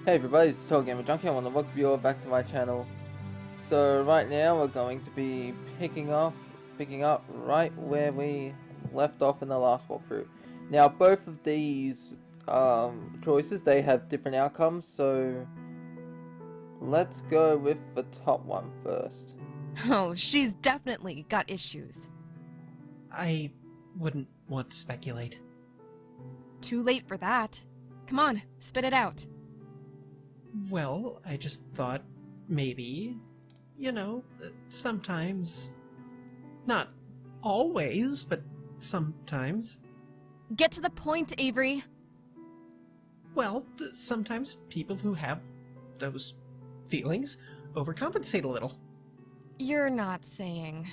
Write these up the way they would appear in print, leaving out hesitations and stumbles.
Hey everybody, it's TotalGamerJunkie. I want to welcome you all back to my channel. So right now we're going to be picking up right where we left off in the last walkthrough. Now both of these choices, they have different outcomes, so let's go with the top one first. Oh, she's definitely got issues. I wouldn't want to speculate. Too late for that. Come on, spit it out. Well, I just thought maybe, sometimes. Not always, but sometimes. Get to the point, Avery. Well, sometimes people who have those feelings overcompensate a little. You're not saying...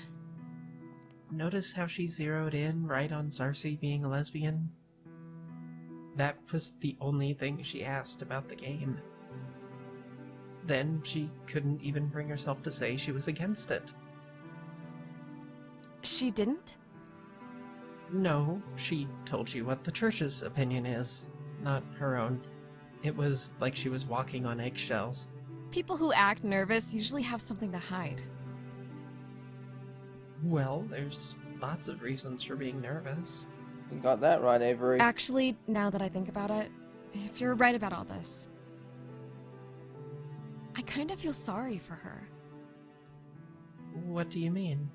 Notice how she zeroed in right on Xarsi being a lesbian? That was the only thing she asked about the game. Then she couldn't even bring herself to say she was against it. She didn't? No, she told you what the church's opinion is, not her own. It was like she was walking on eggshells. People who act nervous usually have something to hide. Well, there's lots of reasons for being nervous. You got that right, Avery. Actually, now that I think about it, if you're right about all this, I kind of feel sorry for her. What do you mean?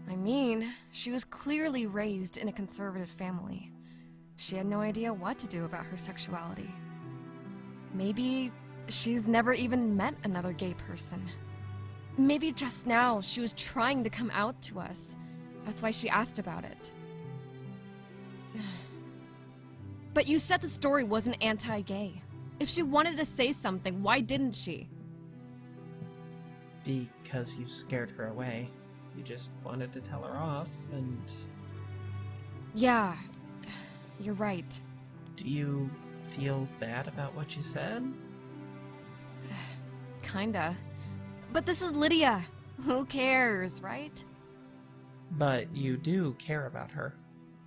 I mean, she was clearly raised in a conservative family. She had no idea what to do about her sexuality. Maybe she's never even met another gay person. Maybe just now she was trying to come out to us. That's why she asked about it. But you said the story wasn't anti-gay. If she wanted to say something, why didn't she? Because you scared her away. You just wanted to tell her off, and... Yeah, you're right. Do you feel bad about what you said? Kinda. But this is Lydia. Who cares, right? But you do care about her,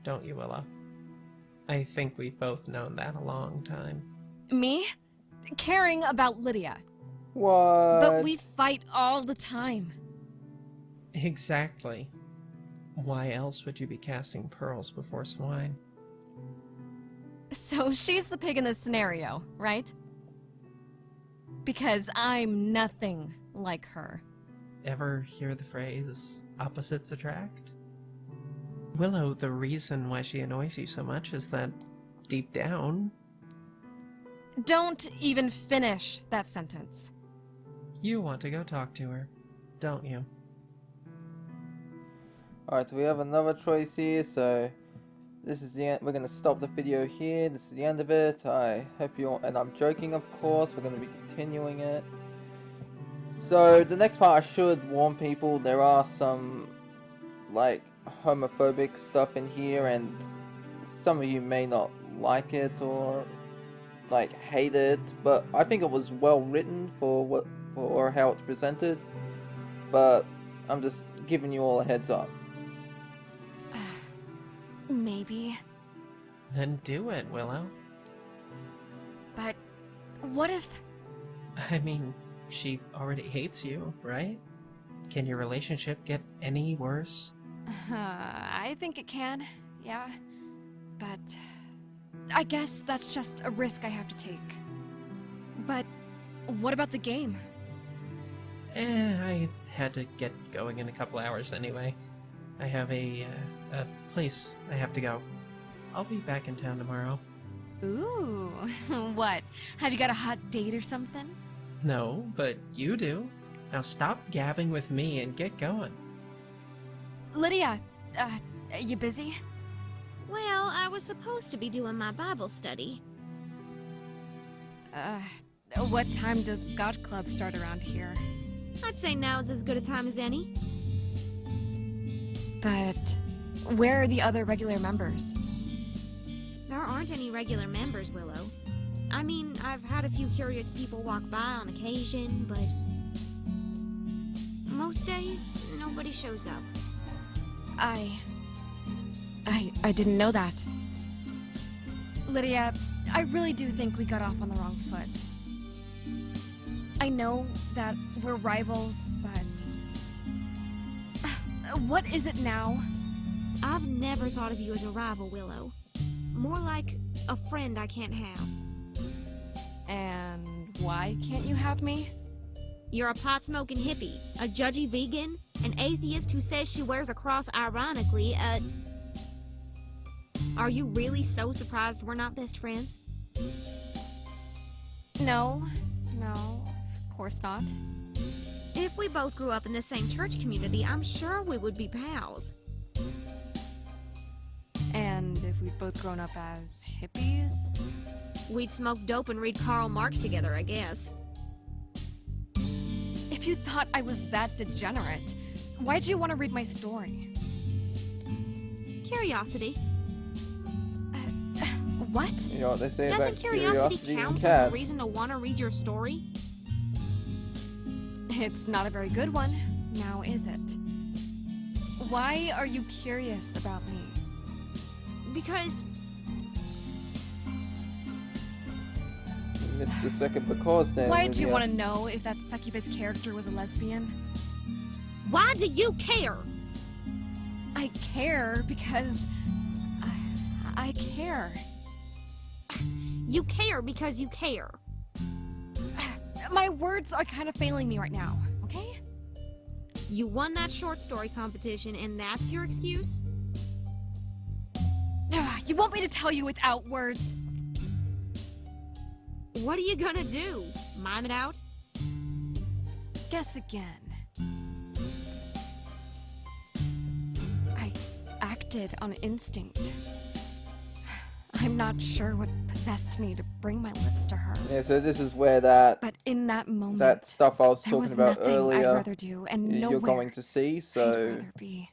don't you, Willow? I think we've both known that a long time. Me? Caring about Lydia. What? But we fight all the time. Exactly. Why else would you be casting pearls before swine? So she's the pig in this scenario, right? Because I'm nothing like her. Ever hear the phrase, opposites attract? Willow, the reason why she annoys you so much is that, deep down... Don't even finish that sentence. You want to go talk to her, don't you? Alright, so we have another choice here, so this is the end. We're going to stop the video here. This is the end of it. I hope you all, and I'm joking of course, we're going to be continuing it. So the next part, I should warn people, there are some like homophobic stuff in here, and some of you may not like it or like hate it, but I think it was well written for how it's presented. But I'm just giving you all a heads up. Maybe. Then do it, Willow. But what if... I mean, she already hates you, right? Can your relationship get any worse? I think it can, yeah. But I guess that's just a risk I have to take. But what about the game? I had to get going in a couple hours anyway. I have a place I have to go. I'll be back in town tomorrow. Ooh, what? Have you got a hot date or something? No, but you do. Now stop gabbing with me and get going. Lydia, you busy? Well, I was supposed to be doing my Bible study. What time does God Club start around here? I'd say now's as good a time as any. But where are the other regular members? There aren't any regular members, Willow. I mean, I've had a few curious people walk by on occasion, but... most days, nobody shows up. I didn't know that. Lydia, I really do think we got off on the wrong foot. I know that we're rivals, but... what is it now? I've never thought of you as a rival, Willow. More like a friend I can't have. And why can't you have me? You're a pot-smoking hippie, a judgy vegan, an atheist who says she wears a cross ironically, Are you really so surprised we're not best friends? No, of course not. If we both grew up in the same church community, I'm sure we would be pals. And if we'd both grown up as hippies? We'd smoke dope and read Karl Marx together, I guess. If you thought I was that degenerate, why'd you want to read my story? Curiosity. What? You know what they say Doesn't about curiosity and count as cats? a reason to want to read your story? It's not a very good one, now is it? Why are you curious about me? Because You missed the second because then. Why'd you Lydia. want to know if that succubus character was a lesbian? why do you care? I care because... I care. You care because you care. My words are kind of failing me right now, okay? You won that short story competition and that's your excuse? You want me to tell you without words? What are you gonna do? Mime it out? Guess again. I acted on instinct. I'm not sure what possessed me to bring my lips to her. Yeah, so this is where that But in that moment, that stuff I was there talking was about nothing I'd earlier. rather do, and nowhere You're going to see. I'd So rather be.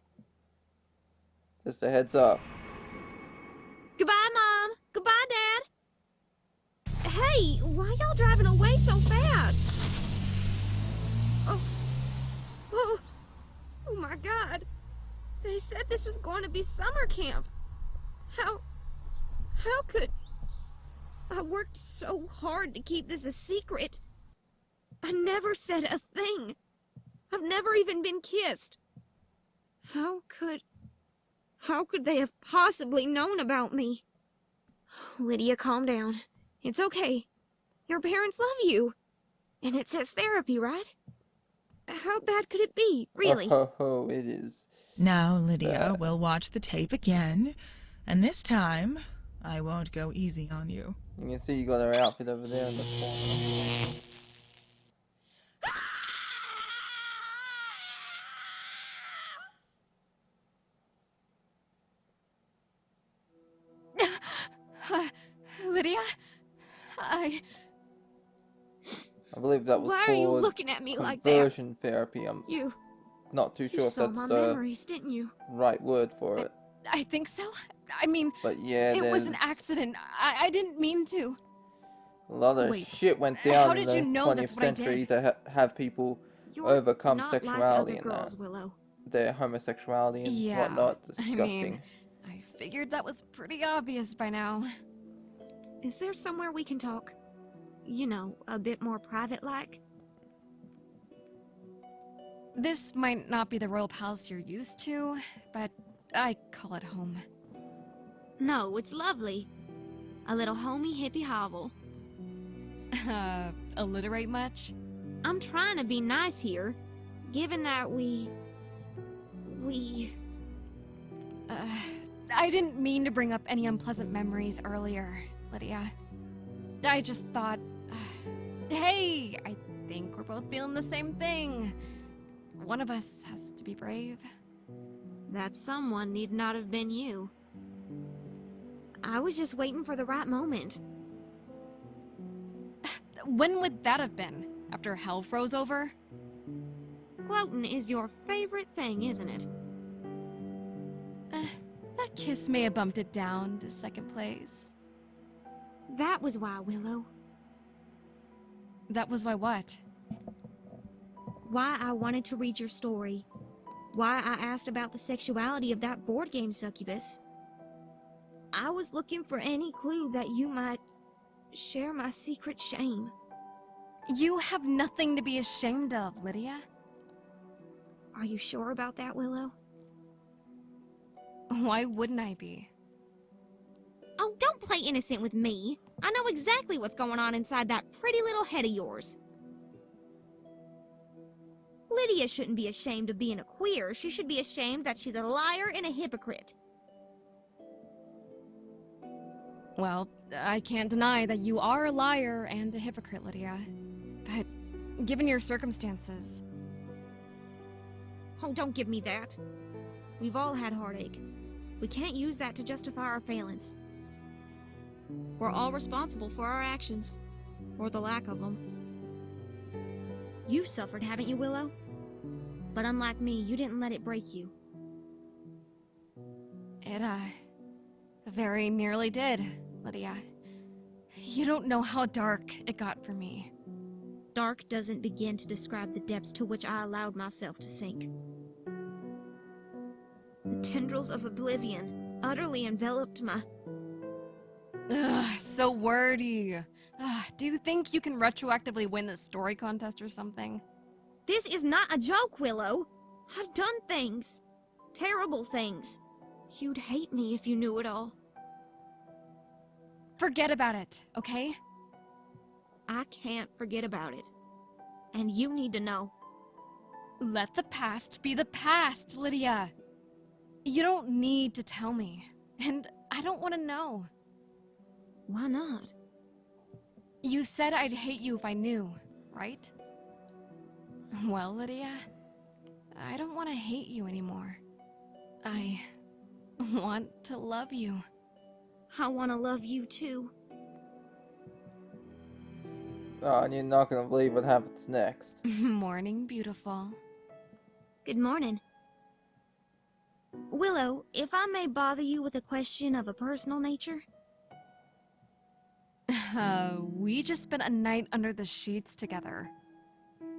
just a heads up. Goodbye, Mom. Goodbye, Dad. Hey, why y'all driving away so fast? Oh my God. They said this was going to be summer camp. How could... I worked so hard to keep this a secret. I never said a thing. I've never even been kissed. How could they have possibly known about me? Lydia, calm down. It's okay. Your parents love you. And it says therapy, right? How bad could it be, really? Oh, it is. Now, Lydia, we'll watch the tape again, and this time, I won't go easy on you. You can see you got her outfit over there in the corner. Lydia? I believe that was Why are you called looking at me like that? conversion therapy. I'm You not too sure if saw that's my the memories, didn't you? right word for it. I think so. I mean, But yeah, it was an there's accident. I didn't mean to. a lot of Wait, shit went how down in did the you know 20th that's what I century did? to have people You're overcome not sexuality like other and girls, Willow. their homosexuality and Yeah, whatnot. I Disgusting. mean, I figured that was pretty obvious by now. Is there somewhere we can talk? You know, a bit more private-like? This might not be the royal palace you're used to, but I call it home. No, it's lovely. A little homey hippie hovel. Alliterate much? I'm trying to be nice here, given that we... I didn't mean to bring up any unpleasant memories earlier, Lydia. I just thought, hey, I think we're both feeling the same thing. One of us has to be brave. That someone need not have been you. I was just waiting for the right moment. When would that have been? After hell froze over? Gloating is your favorite thing, isn't it? That kiss may have bumped it down to second place. That was why, Willow. That was why what? Why I wanted to read your story. Why I asked about the sexuality of that board game succubus. I was looking for any clue that you might share my secret shame. You have nothing to be ashamed of, Lydia. Are you sure about that, Willow? Why wouldn't I be? Oh, don't play innocent with me. I know exactly what's going on inside that pretty little head of yours. Lydia shouldn't be ashamed of being a queer. She should be ashamed that she's a liar and a hypocrite. Well, I can't deny that you are a liar and a hypocrite, Lydia. But given your circumstances... Oh, don't give me that. We've all had heartache. We can't use that to justify our failings. We're all responsible for our actions. Or the lack of them. You've suffered, haven't you, Willow? But unlike me, you didn't let it break you. It, very nearly did, Lydia. You don't know how dark it got for me. Dark doesn't begin to describe the depths to which I allowed myself to sink. The tendrils of oblivion utterly enveloped my... Ugh, so wordy. Ugh, do you think you can retroactively win this story contest or something? This is not a joke, Willow. I've done things. Terrible things. You'd hate me if you knew it all. Forget about it, okay? I can't forget about it. And you need to know. Let the past be the past, Lydia. You don't need to tell me. And I don't want to know. Why not? You said I'd hate you if I knew, right? Well, Lydia, I don't want to hate you anymore. I want to love you. I want to love you too. Oh, and you're not gonna believe what happens next. Morning, beautiful. Good morning. Willow, if I may bother you with a question of a personal nature? We just spent a night under the sheets together.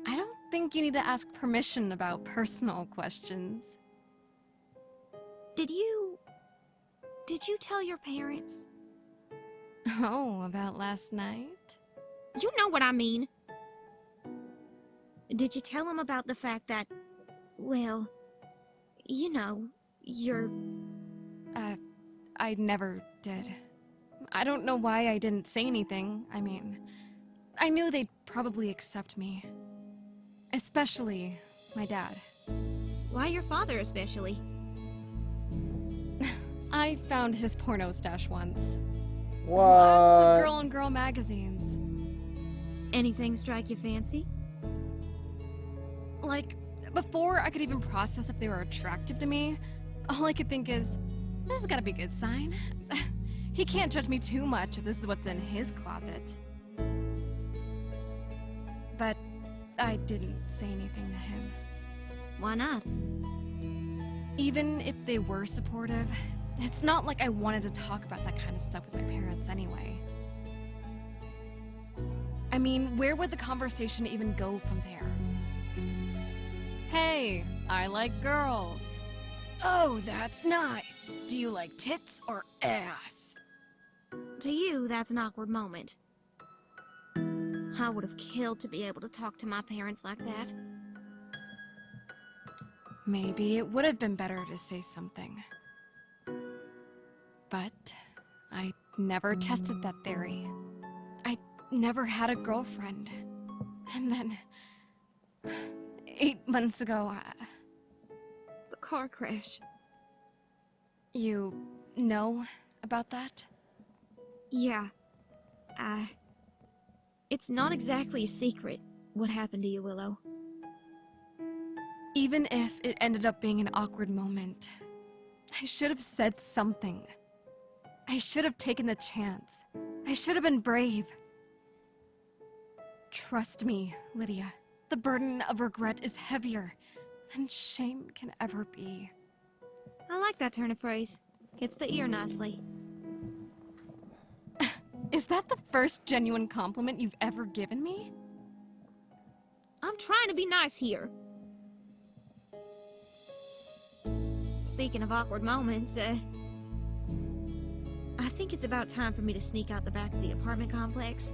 I don't think you need to ask permission about personal questions. Did you tell your parents? Oh, about last night? You know what I mean. Did you tell them about the fact that, well, you know, you're... I never did. I don't know why I didn't say anything. I mean, I knew they'd probably accept me. Especially my dad. Why your father especially? I found his porno stash once. What? Lots of girl-on-girl magazines. Anything strike your fancy? Like, before I could even process if they were attractive to me, all I could think is, this has gotta be a good sign. He can't judge me too much if this is what's in his closet. But I didn't say anything to him. Why not? Even if they were supportive, it's not like I wanted to talk about that kind of stuff with my parents anyway. I mean, where would the conversation even go from there? Hey, I like girls. Oh, that's nice. Do you like tits or ass? To you, that's an awkward moment. I would have killed to be able to talk to my parents like that. Maybe it would have been better to say something. But I never tested that theory. I never had a girlfriend. And then... 8 months ago, The car crash. You know about that? Yeah. It's not exactly a secret what happened to you, Willow. Even if it ended up being an awkward moment, I should have said something. I should have taken the chance. I should have been brave. Trust me, Lydia. The burden of regret is heavier than shame can ever be. I like that turn of phrase. Hits the ear nicely. Is that the first genuine compliment you've ever given me? I'm trying to be nice here. Speaking of awkward moments, I think it's about time for me to sneak out the back of the apartment complex.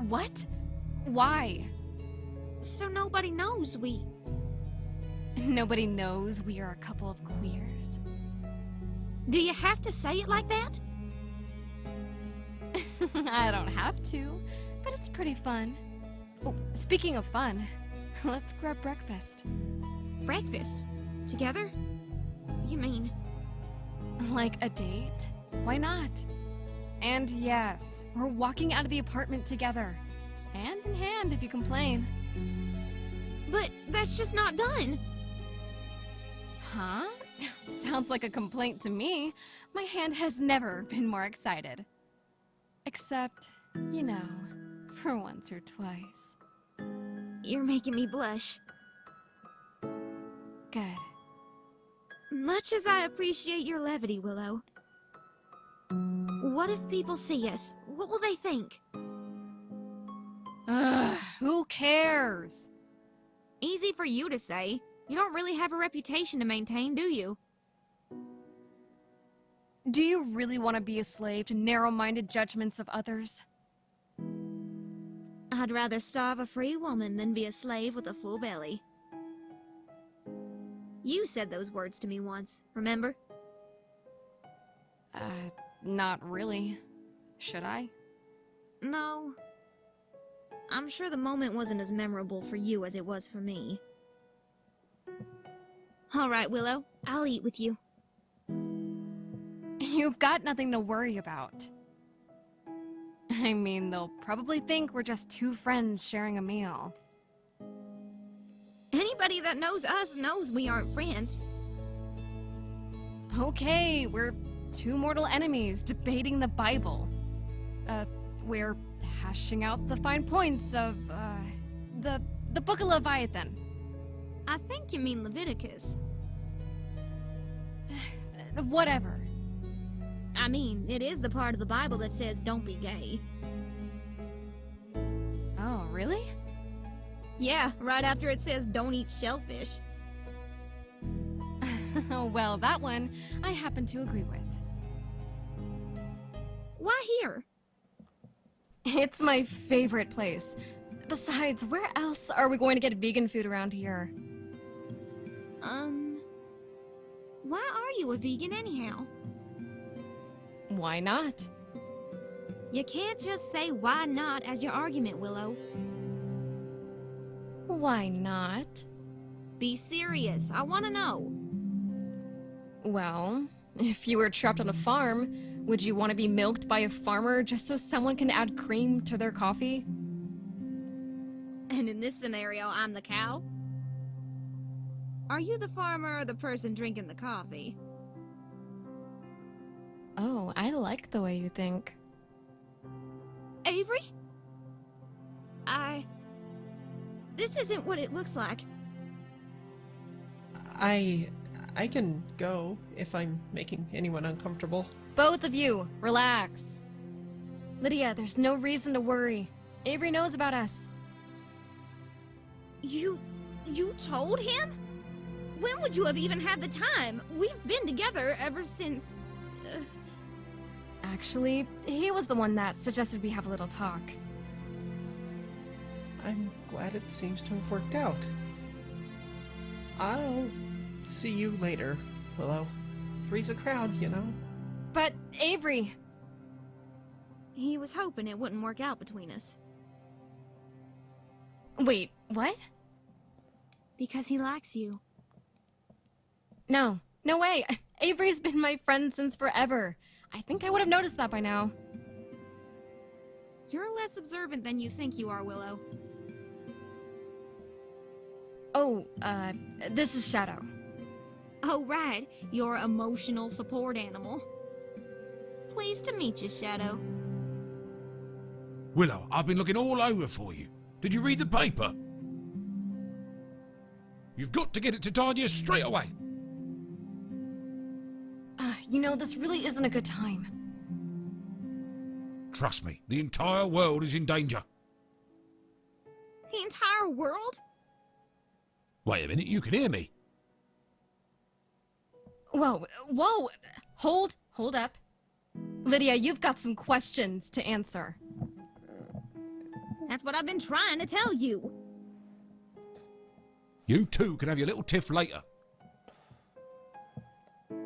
What? Why? So nobody knows we... Nobody knows we are a couple of queers. Do you have to say it like that? I don't have to, but it's pretty fun. Oh, speaking of fun, let's grab breakfast. Breakfast? Together? You mean... Like a date? Why not? And yes, we're walking out of the apartment together. Hand in hand if you complain. But that's just not done. Huh? Sounds like a complaint to me. My hand has never been more excited. Except, you know, for once or twice. You're making me blush. Good. Much as I appreciate your levity, Willow. What if people see us? What will they think? Ugh, who cares? Easy for you to say. You don't really have a reputation to maintain, do you? Do you really want to be a slave to narrow-minded judgments of others? I'd rather starve a free woman than be a slave with a full belly. You said those words to me once, remember? Not really. Should I? No. I'm sure the moment wasn't as memorable for you as it was for me. All right, Willow. I'll eat with you. You've got nothing to worry about. I mean, they'll probably think we're just two friends sharing a meal. Anybody that knows us knows we aren't friends. Okay, we're two mortal enemies debating the Bible. We're hashing out the fine points of, the Book of Leviathan. I think you mean Leviticus. Whatever. I mean, it is the part of the Bible that says don't be gay. Oh, really? Yeah, right after it says don't eat shellfish. Well, that one I happen to agree with. Why here? It's my favorite place. Besides, where else are we going to get vegan food around here? Why are you a vegan anyhow? Why not? You can't just say why not as your argument, Willow. Why not? Be serious, I want to know. Well, if you were trapped on a farm, would you want to be milked by a farmer just so someone can add cream to their coffee? And in this scenario, I'm the cow? Are you the farmer or the person drinking the coffee? Oh, I like the way you think. Avery? This isn't what it looks like. I can go if I'm making anyone uncomfortable. Both of you, relax. Lydia, there's no reason to worry. Avery knows about us. You told him? When would you have even had the time? We've been together ever since... Actually, he was the one that suggested we have a little talk. I'm glad it seems to have worked out. I'll see you later, Willow. Three's a crowd, you know. But, Avery... He was hoping it wouldn't work out between us. Wait, what? Because he likes you. No way. Avery's been my friend since forever. I think I would have noticed that by now. You're less observant than you think you are, Willow. Oh, this is Shadow. Oh, right. Your emotional support animal. Pleased to meet you, Shadow. Willow, I've been looking all over for you. Did you read the paper? You've got to get it to Tanya straight away. You know, this really isn't a good time. Trust me, the entire world is in danger. The entire world? Wait a minute, you can hear me. Whoa, whoa! Hold up. Lydia, you've got some questions to answer. That's what I've been trying to tell you. You two can have your little tiff later.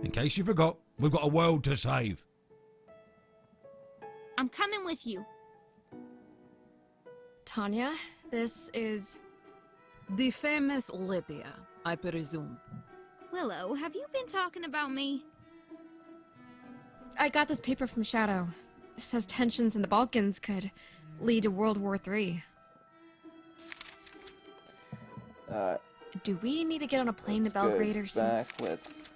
In case you forgot, we've got a world to save. I'm coming with you. Tanya, this is... The famous Lydia, I presume. Willow, have you been talking about me? I got this paper from Shadow. It says tensions in the Balkans could lead to World War III. Do we need to get on a plane to Belgrade or something? Let's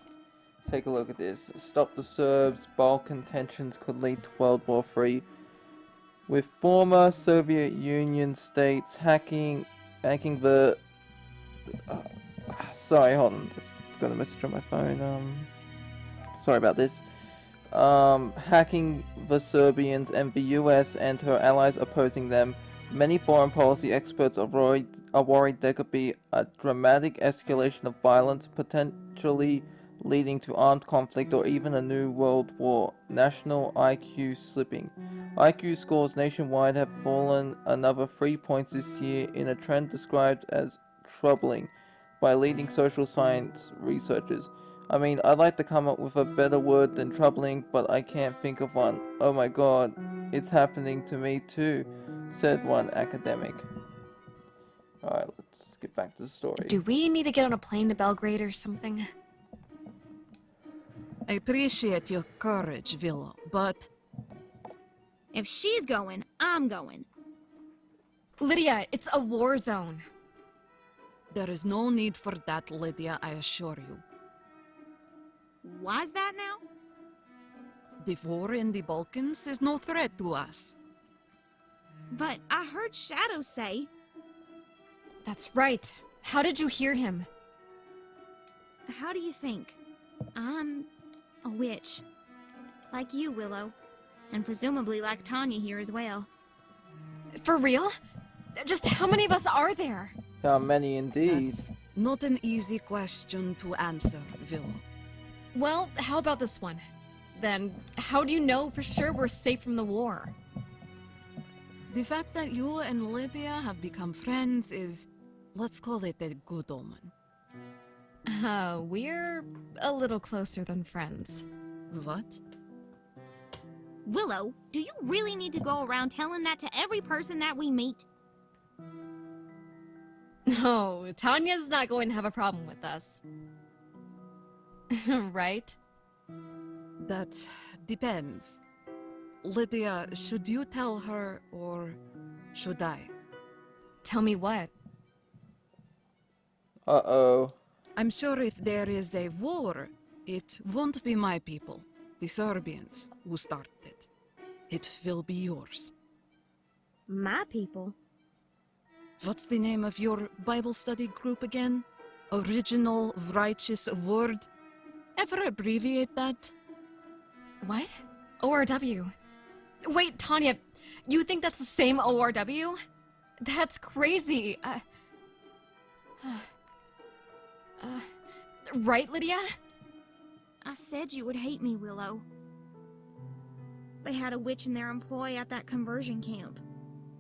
take a look at this. Stop the Serbs. Balkan tensions could lead to World War III. With former Soviet Union states hacking the... sorry, hold on. Just got a message on my phone. Sorry about this. Hacking the Serbians and the US and her allies opposing them. Many foreign policy experts are worried there could be a dramatic escalation of violence, potentially leading to armed conflict or even a new world war. National IQ slipping. IQ scores nationwide have fallen another 3 points this year in a trend described as troubling by leading social science researchers. I mean, I'd like to come up with a better word than troubling, but I can't think of one. Oh my god, it's happening to me too, said one academic. Alright, let's get back to the story. Do we need to get on a plane to Belgrade or something? I appreciate your courage, Willow, but... If she's going, I'm going. Lydia, it's a war zone. there is no need for that, Lydia, I assure you. Why's that now? The war in the Balkans is no threat to us. But I heard Shadow say... That's right. How did you hear him? How do you think? I'm a witch. Like you, Willow. And presumably like Tanya here as well. For real? Just how many of us are there? How many indeed? That's not an easy question to answer, Willow. Well, how about this one? Then, how do you know for sure we're safe from the war? The fact that you and Lydia have become friends is, let's call it a good omen. We're a little closer than friends. What? Willow, do you really need to go around telling that to every person that we meet? No, Tanya's not going to have a problem with us. Right? That depends. Lydia, should you tell her, or should I? Tell me what? Uh-oh. I'm sure if there is a war, it won't be my people, the Serbians, who started it. It will be yours. My people? What's the name of your Bible study group again? Original Righteous Word? Ever abbreviate that? What? ORW? Wait, Tanya, you think that's the same ORW? That's crazy. Right, Lydia? I said you would hate me, Willow. They had a witch in their employ at that conversion camp.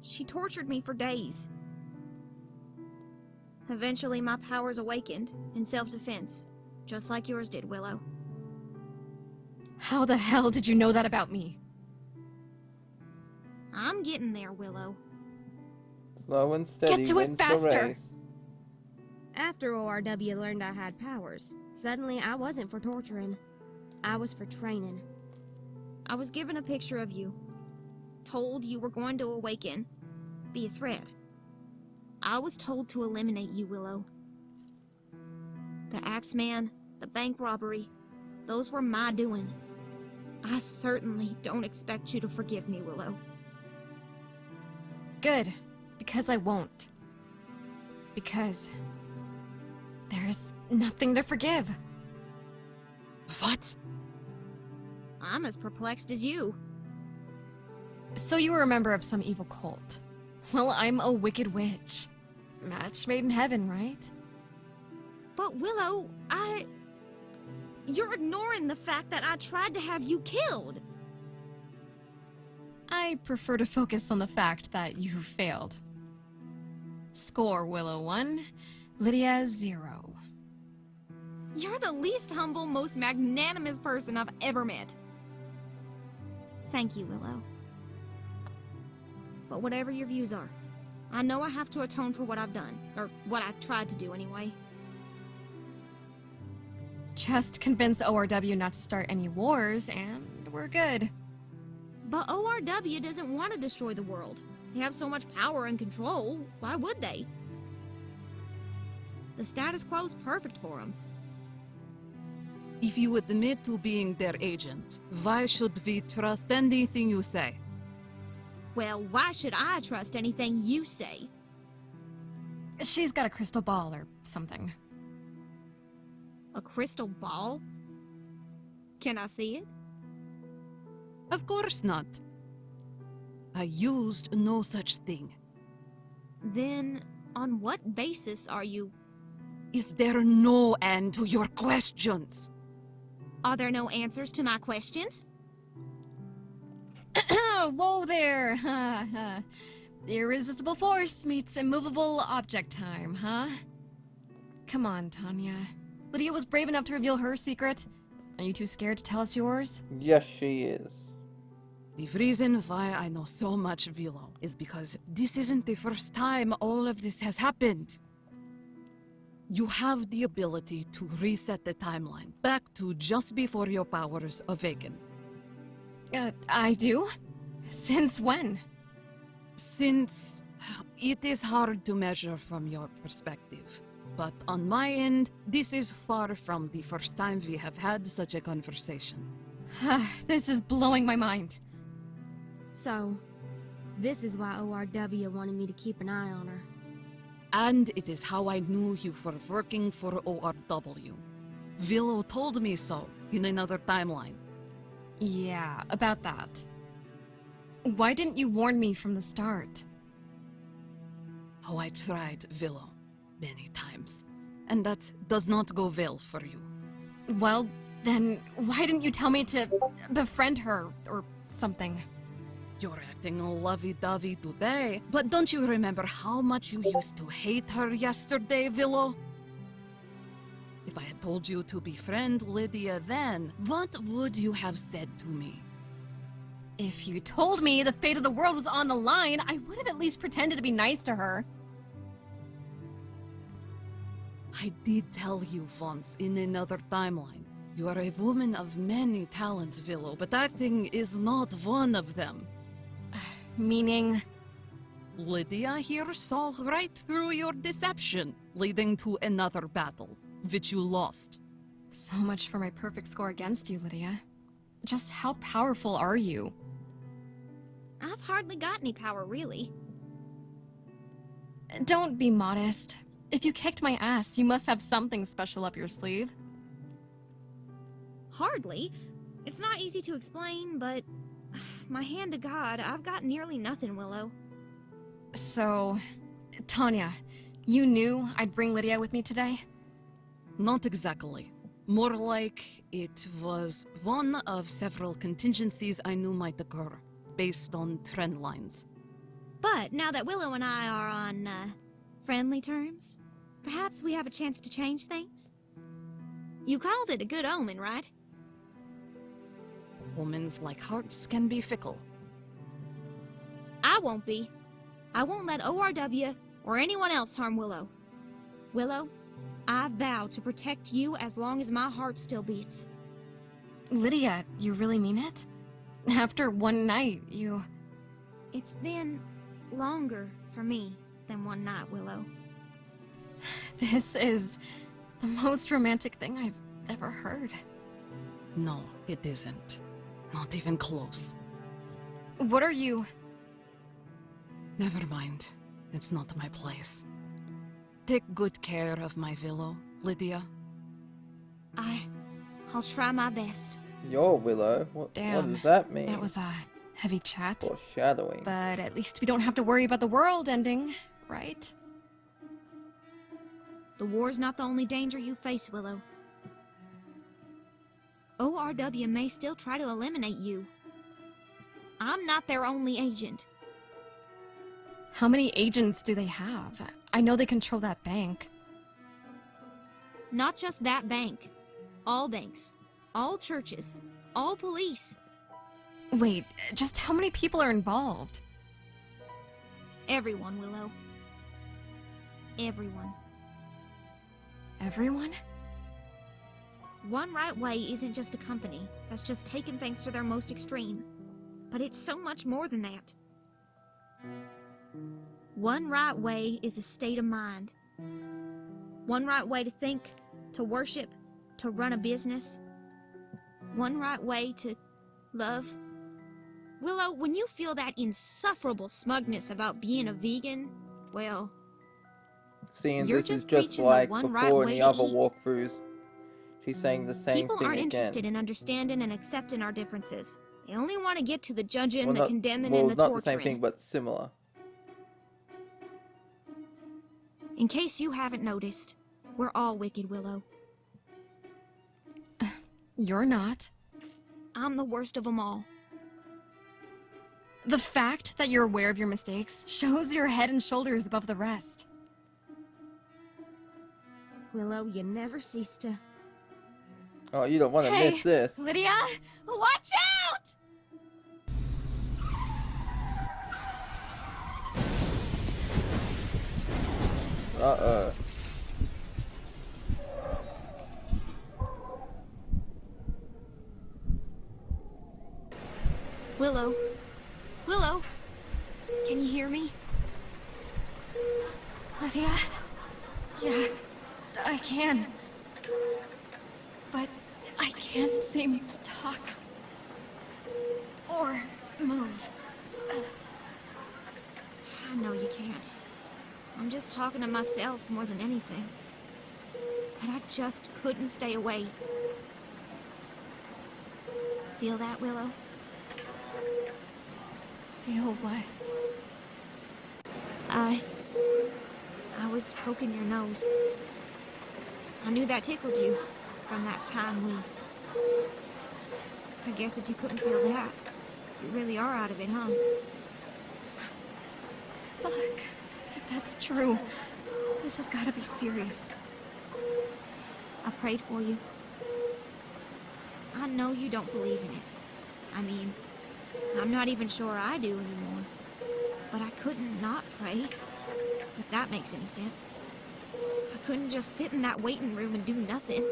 She tortured me for days. Eventually, my powers awakened in self-defense, just like yours did, Willow. How the hell did you know that about me? I'm getting there, Willow. Slow and steady Get to it wins the faster. race. After ORW learned I had powers, suddenly I wasn't for torturing. I was for training. I was given a picture of you. Told you were going to awaken. Be a threat. I was told to eliminate you, Willow. The Axeman, the bank robbery, those were my doing. I certainly don't expect you to forgive me, Willow. Good, because I won't. Because there's nothing to forgive. What? I'm as perplexed as you. So you were a member of some evil cult. Well, I'm a wicked witch. Match made in heaven, right? But Willow, You're ignoring the fact that I tried to have you killed. I prefer to focus on the fact that you failed. Score, Willow 1, Lydia 0. You're the least humble, most magnanimous person I've ever met. Thank you, Willow. But whatever your views are, I know I have to atone for what I've done. Or what I tried to do, anyway. Just convince ORW not to start any wars, and we're good. But ORW doesn't want to destroy the world. They have so much power and control, why would they? The status quo's perfect for them. If you admit to being their agent, why should we trust anything you say? Well, why should I trust anything you say? She's got a crystal ball or something. A crystal ball? Can I see it? Of course not. I used no such thing. Then, on what basis are you... Is there no end to your questions? Are there no answers to my questions? Whoa there! Irresistible force meets immovable object time, huh? Come on, Tanya. Lydia was brave enough to reveal her secret. Are you too scared to tell us yours? Yes, she is. The reason why I know so much, Willow, is because this isn't the first time all of this has happened. You have the ability to reset the timeline back to just before your powers awaken. I do? Since when? Since it is hard to measure from your perspective. But on my end, this is far from the first time we have had such a conversation. This is blowing my mind. So, this is why ORW wanted me to keep an eye on her. And it is how I knew you were working for ORW. Willow told me so in another timeline. Yeah, about that. Why didn't you warn me from the start? Oh, I tried, Willow, many times. And that does not go well for you. Well, then why didn't you tell me to befriend her or something? You're acting lovey-dovey today, but don't you remember how much you used to hate her yesterday, Willow? If I had told you to befriend Lydia then, what would you have said to me? If you told me the fate of the world was on the line, I would have at least pretended to be nice to her. I did tell you once in another timeline. You are a woman of many talents, Willow, but acting is not one of them. Meaning? Lydia here saw right through your deception, leading to another battle, which you lost. So much for my perfect score against you, Lydia. Just how powerful are you? I've hardly got any power, really. Don't be modest. If you kicked my ass, you must have something special up your sleeve. Hardly. It's not easy to explain, but... my hand to God, I've got nearly nothing, Willow. So... Tanya, you knew I'd bring Lydia with me today? Not exactly. More like it was one of several contingencies I knew might occur, based on trend lines. But now that Willow and I are on, friendly terms, perhaps we have a chance to change things? You called it a good omen, right? Omens like hearts can be fickle. I won't be. I won't let ORW or anyone else harm Willow. Willow, I vow to protect you as long as my heart still beats. Lydia, you really mean it? After one night, you... It's been longer for me than one night, Willow. This is the most romantic thing I've ever heard. No, it isn't. Not even close. What are you... Never mind. It's not my place. Take good care of my Willow, Lydia. I'll try my best. Your Willow? What Damn, does that mean? That was a heavy chat. Foreshadowing. But at least we don't have to worry about the world ending, right? The war's not the only danger you face, Willow. ORW may still try to eliminate you. I'm not their only agent. How many agents do they have? I know they control that bank. Not just that bank. All banks. All churches. All police. Wait, just how many people are involved? Everyone, Willow. Everyone. Everyone? One Right Way isn't just a company that's just taken things to their most extreme, but it's so much more than that. One Right Way is a state of mind. One right way to think, to worship, to run a business. One right way to love. Willow, when you feel that insufferable smugness about being a vegan, well... Seeing You're this is just just preaching the like one before right in way the to other eat. walkthroughs. She's saying the same People thing aren't again. interested in understanding and accepting our differences. They only want to get to the judging, Well, the not, condemning, well, and the not torturing. the same thing, but similar. In case you haven't noticed, we're all wicked, Willow. You're not. I'm the worst of them all. The fact that you're aware of your mistakes shows you're head and shoulders above the rest. Willow, you never cease to... Oh, you don't want to Hey, miss this. Lydia, watch out! Uh-oh. Willow? Willow? Can you hear me? Lydia? Yeah, I can. But I can't seem to talk. Or move. I know you can't. I'm just talking to myself more than anything. But I just couldn't stay away. Feel that, Willow? Feel what? I was poking your nose. I knew that tickled you from that time we... I guess if you couldn't feel that, you really are out of it, huh? Fuck. If that's true, this has gotta be serious. I prayed for you. I know you don't believe in it. I mean, I'm not even sure I do anymore. But I couldn't not pray, if that makes any sense. I couldn't just sit in that waiting room and do nothing.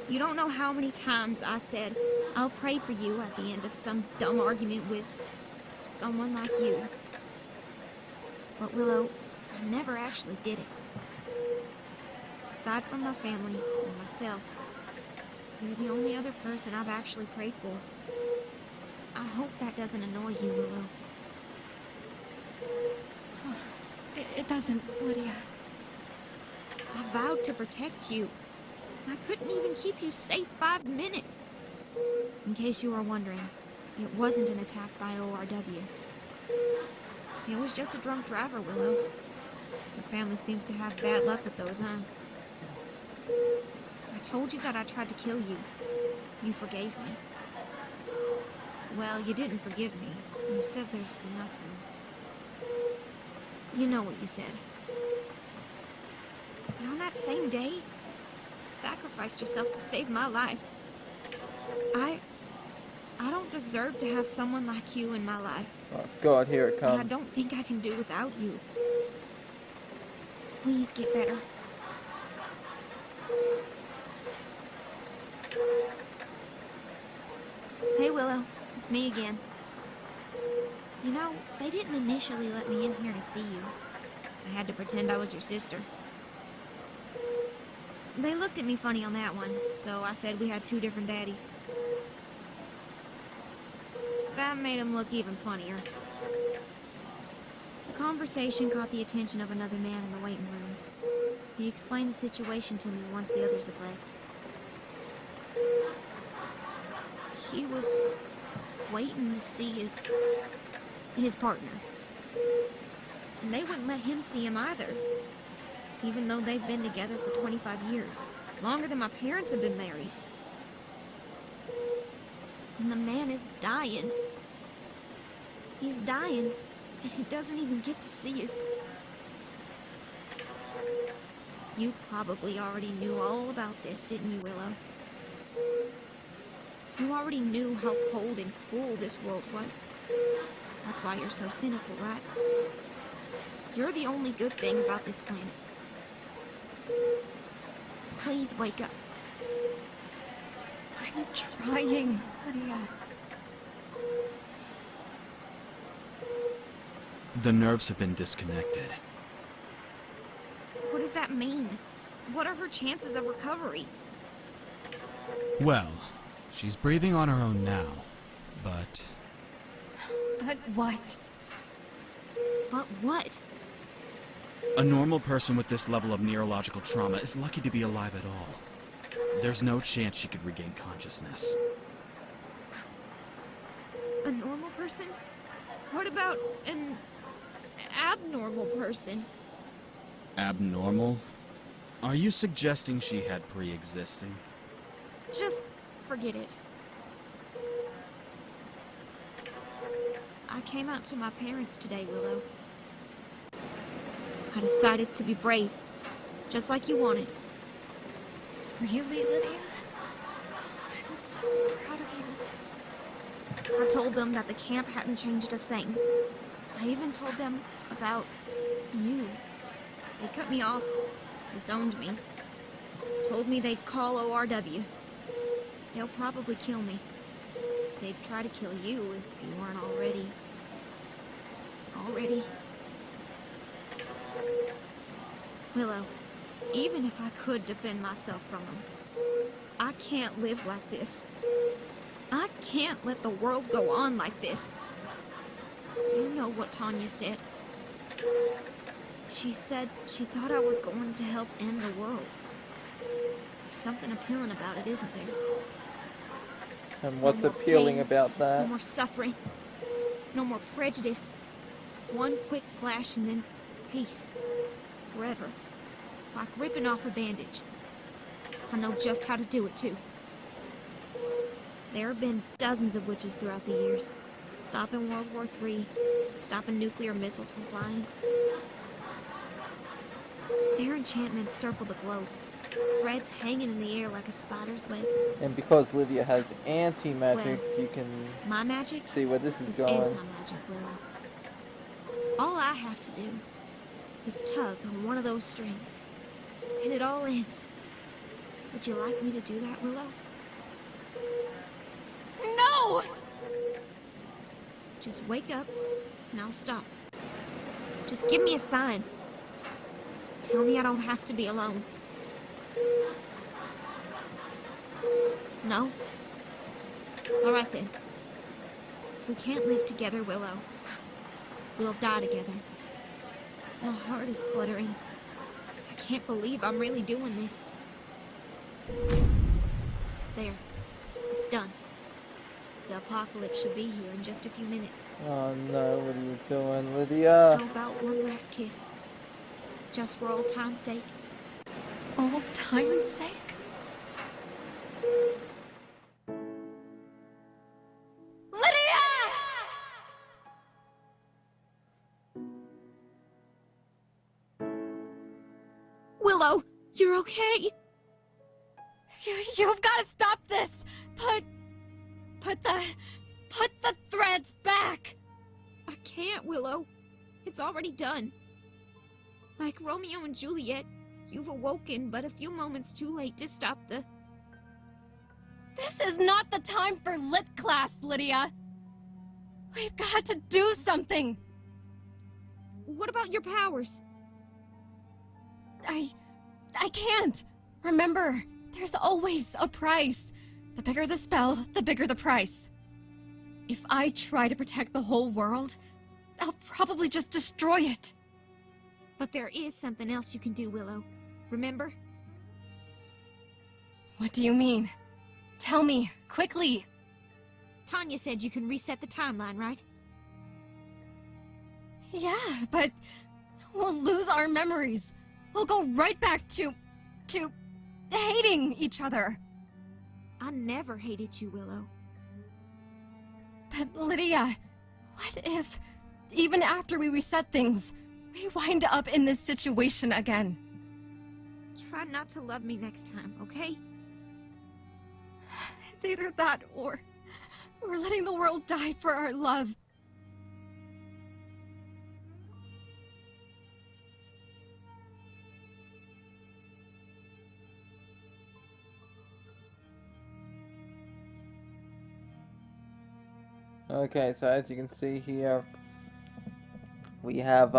You don't know how many times I said, I'll pray for you at the end of some dumb argument with someone like you. But Willow, I never actually did it. Aside from my family and myself, you're the only other person I've actually prayed for. I hope that doesn't annoy you, Willow. It doesn't, Lydia. I vowed to protect you. I couldn't even keep you safe 5 minutes. In case you were wondering, it wasn't an attack by ORW. It was just a drunk driver, Willow. Your family seems to have bad luck with those, huh? I told you that I tried to kill you. You forgave me. Well, you didn't forgive me. You said there's nothing. You know what you said. And on that same day, you sacrificed yourself to save my life. I don't deserve to have someone like you in my life. Oh God, here it But I comes. don't think I can do without you. Please get better. Hey, Willow. It's me again. You know, they didn't initially let me in here to see you. I had to pretend I was your sister. They looked at me funny on that one, so I said we had 2 different daddies. That made them look even funnier. The conversation caught the attention of another man in the waiting room. He explained the situation to me once the others had left. He was waiting to see his partner. And they wouldn't let him see him either, even though they've been together for 25 years. Longer than my parents have been married. And the man is dying. He's dying, and he doesn't even get to see us. You probably already knew all about this, didn't you, Willow? You already knew how cold and cruel this world was. That's why you're so cynical, right? You're the only good thing about this planet. Please wake up. I'm trying, Lydia. The nerves have been disconnected. What does that mean? What are her chances of recovery? Well, she's breathing on her own now, but... But what? But what? A normal person with this level of neurological trauma is lucky to be alive at all. There's no chance she could regain consciousness. A normal person? What about an abnormal person? Abnormal? Are you suggesting she had pre-existing? Just forget it. I came out to my parents today, Willow. I decided to be brave, just like you wanted. Really, Lydia? I'm so proud of you. I told them that the camp hadn't changed a thing. I even told them about you. They cut me off, disowned me, told me they'd call ORW. They'll probably kill me. They'd try to kill you if you weren't already. Willow, even if I could defend myself from them, I can't live like this. I can't let the world go on like this. You know what Tanya said. She said she thought I was going to help end the world. There's something appealing about it, isn't there? And what's No more appealing pain, about No that? more suffering. No more prejudice. One quick flash and then peace. Forever. Like ripping off a bandage. I know just how to do it, too. There have been dozens of witches throughout the years. Stopping World War III. Stopping nuclear missiles from flying. Their enchantments circle the globe. Threads hanging in the air like a spider's web. And because Lydia has anti-magic, Well, you can My magic see where this is is going. anti-magic, Willow. All I have to do is tug on one of those strings, and it all ends. Would you like me to do that, Willow? No! Just wake up, and I'll stop. Just give me a sign. Tell me I don't have to be alone. No? Alright then. If we can't live together, Willow, we'll die together. My heart is fluttering. I can't believe I'm really doing this. There. It's done. The apocalypse should be here in just a few minutes. Oh no, what are you doing, Lydia? How about one last kiss? Just for old time's sake. Old time's sake? Lydia! Willow, you're okay? You've got to stop this! Put the threads back! I can't, Willow. It's already done. Like Romeo and Juliet, you've awoken but a few moments too late to stop the... This is not the time for lit class, Lydia! We've got to do something! What about your powers? I can't! Remember, there's always a price. The bigger the spell, the bigger the price. If I try to protect the whole world, I'll probably just destroy it. But there is something else you can do, Willow. Remember? What do you mean? Tell me, quickly. Tanya said you can reset the timeline, right? Yeah, but we'll lose our memories. We'll go right back to... hating each other. I never hated you, Willow. But Lydia, what if, even after we reset things, we wind up in this situation again? Try not to love me next time, okay? It's either that or we're letting the world die for our love. Okay, so as you can see here, we have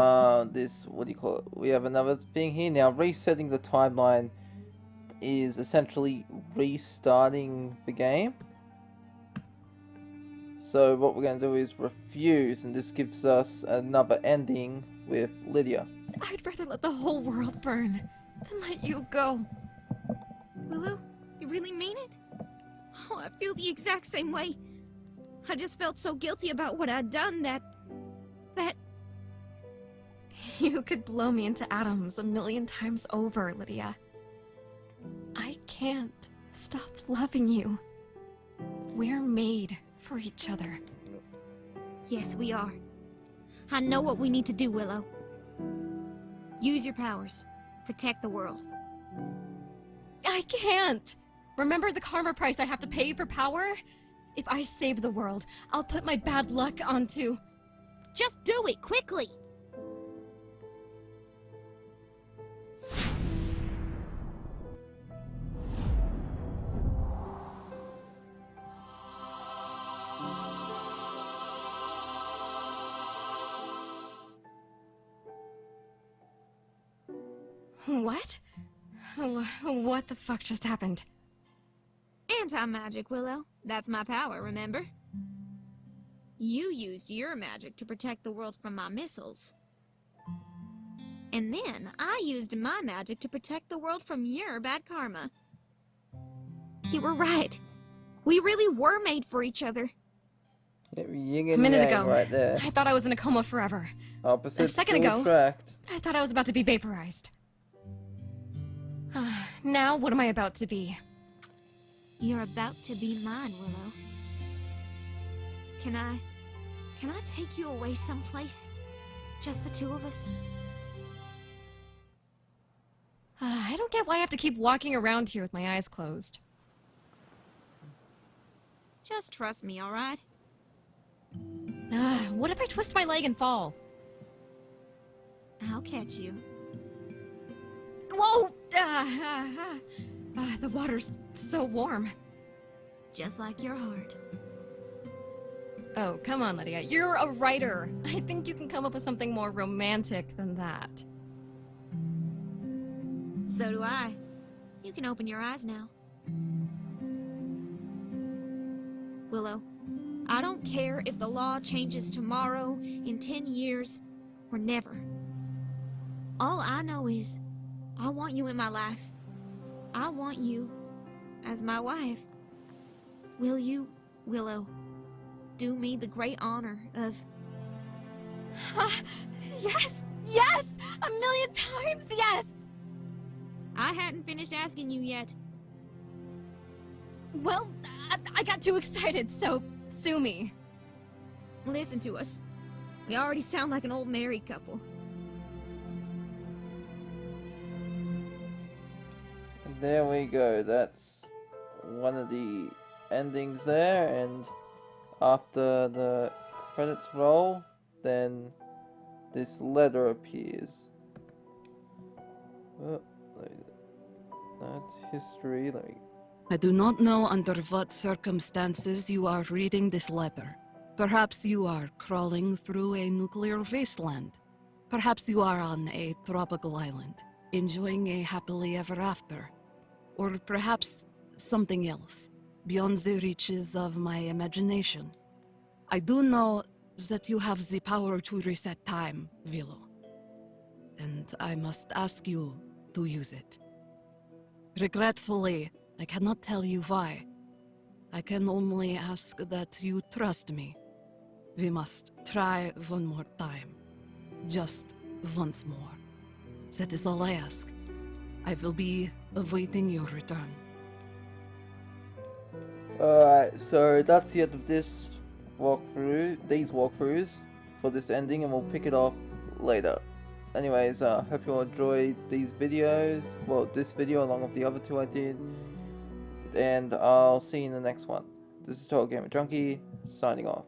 this, what do you call it? We have another thing here. Now, resetting the timeline is essentially restarting the game. So what we're going to do is refuse, and this gives us another ending with Lydia. I'd rather let the whole world burn than let you go. Willow, you really mean it? Oh, I feel the exact same way. I just felt so guilty about what I'd done that... You could blow me into atoms 1,000,000 times over, Lydia. I can't stop loving you. We're made for each other. Yes, we are. I know what we need to do, Willow. Use your powers. Protect the world. I can't! Remember the karma price I have to pay for power? If I save the world, I'll put my bad luck onto... Just do it, quickly! What? What the fuck just happened? Anti-magic, Willow. That's my power, remember? You used your magic to protect the world from my missiles. And then I used my magic to protect the world from your bad karma. You were right. We really were made for each other. Yin A and minute yang ago, right there. I thought I was in a coma forever. Opposites A second ago, attract. I thought I was about to be vaporized. Now, what am I about to be? You're about to be mine, Willow. Can I take you away someplace? Just the two of us? I don't get why I have to keep walking around here with my eyes closed. Just trust me, alright? What if I twist my leg and fall? I'll catch you. Whoa! The water's so warm. Just like your heart. Oh, come on, Lydia. You're a writer. I think you can come up with something more romantic than that. So do I. You can open your eyes now. Willow, I don't care if the law changes tomorrow, in 10 years, or never. All I know is, I want you in my life. I want you as my wife. Will you, Willow, do me the great honor of... Yes! Yes! 1,000,000 times yes! I hadn't finished asking you yet. Well, I got too excited, so sue me. Listen to us. We already sound like an old married couple. There we go, that's one of the endings there, and after the credits roll, then this letter appears. Oh, that's history, I do not know under what circumstances you are reading this letter. Perhaps you are crawling through a nuclear wasteland. Perhaps you are on a tropical island, enjoying a happily ever after. Or perhaps something else, beyond the reaches of my imagination. I do know that you have the power to reset time, Willow. And I must ask you to use it. Regretfully, I cannot tell you why. I can only ask that you trust me. We must try one more time. Just once more. That is all I ask. I will be awaiting your return. Alright, so that's the end of this these walkthroughs for this ending, and we'll pick it off later. Anyways, hope you all enjoyed these videos, well, this video along with the other two I did, and I'll see you in the next one. This is TotalGamerJunkie, signing off.